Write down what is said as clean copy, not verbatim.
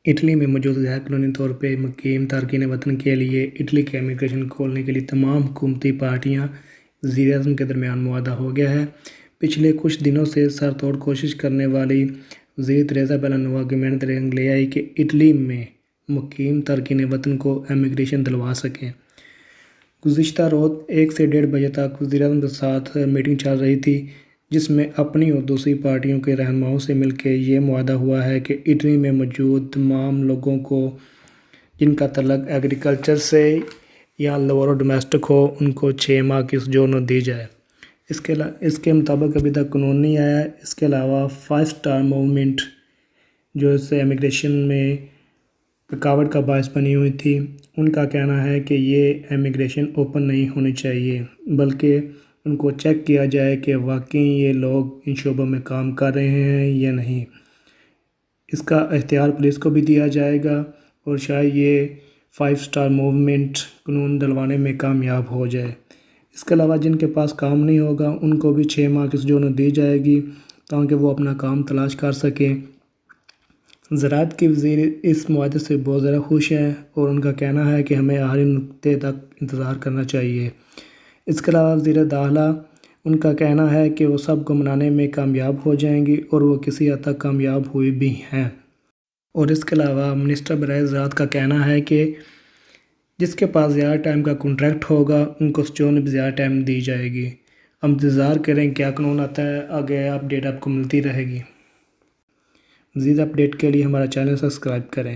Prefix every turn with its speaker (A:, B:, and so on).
A: Italy میں موجود غیر قانونی طور پر مقیم تارکین وطن کے لیے اٹلی کے امیگریشن کھولنے کے لیے تمام حکومتی پارٹیاں وزیر اعظم کے درمیان معاہدہ ہو گیا ہے۔ پچھلے کچھ دنوں سے سر توڑ کوشش کرنے والی وزیر تریزا بیلانووا کی محنت رنگ لے آئی کہ اٹلی میں مقیم تارکین وطن کو امیگریشن دلوا سکیں۔ گزشتہ روز 1 سے 1:30 بجے تک وزیر اعظم کے ساتھ میٹنگ چل رہی تھی، جس میں اپنی اور دوسری پارٹیوں کے رہنماؤں سے مل کے یہ معاہدہ ہوا ہے کہ اٹلی میں موجود تمام لوگوں کو جن کا تعلق ایگریکلچر سے یا لیورو ڈومیسٹک ہو، ان کو 6 ماہ کی سوجورنو دی جائے۔ اس کے مطابق ابھی تک قانون نہیں آیا ہے۔ اس کے علاوہ 5 اسٹار موومنٹ جو اس سے امیگریشن میں رکاوٹ کا باعث بنی ہوئی تھی، ان کا کہنا ہے کہ یہ امیگریشن اوپن نہیں ہونی چاہیے، بلکہ ان کو چیک کیا جائے کہ واقعی یہ لوگ ان شعبوں میں کام کر رہے ہیں یا نہیں۔ اس کا اختیار پولیس کو بھی دیا جائے گا اور شاید یہ 5 اسٹار موومنٹ قانون دلوانے میں کامیاب ہو جائے۔ اس کے علاوہ جن کے پاس کام نہیں ہوگا ان کو بھی 6 ماہ کی سوجورنو دی جائے گی تاکہ وہ اپنا کام تلاش کر سکیں۔ زراعت کی وزیر اس معاہدے سے بہت زیادہ خوش ہیں اور ان کا کہنا ہے کہ ہمیں آخری نقطے تک انتظار کرنا چاہیے۔ اس کے علاوہ وزیر داخلہ ان کا کہنا ہے کہ وہ سب کو منانے میں کامیاب ہو جائیں گی اور وہ کسی حد تک کامیاب ہوئی بھی ہیں۔ اور اس کے علاوہ منسٹر برائے زراعت کا کہنا ہے کہ جس کے پاس زیادہ ٹائم کا کنٹریکٹ ہوگا ان کو سوجورنو بھی زیادہ ٹائم دی جائے گی۔ ہم انتظار کریں کیا قانون آتا ہے، آگے اپڈیٹ آپ کو ملتی رہے گی۔ مزید اپڈیٹ کے لیے ہمارا چینل سبسکرائب کریں۔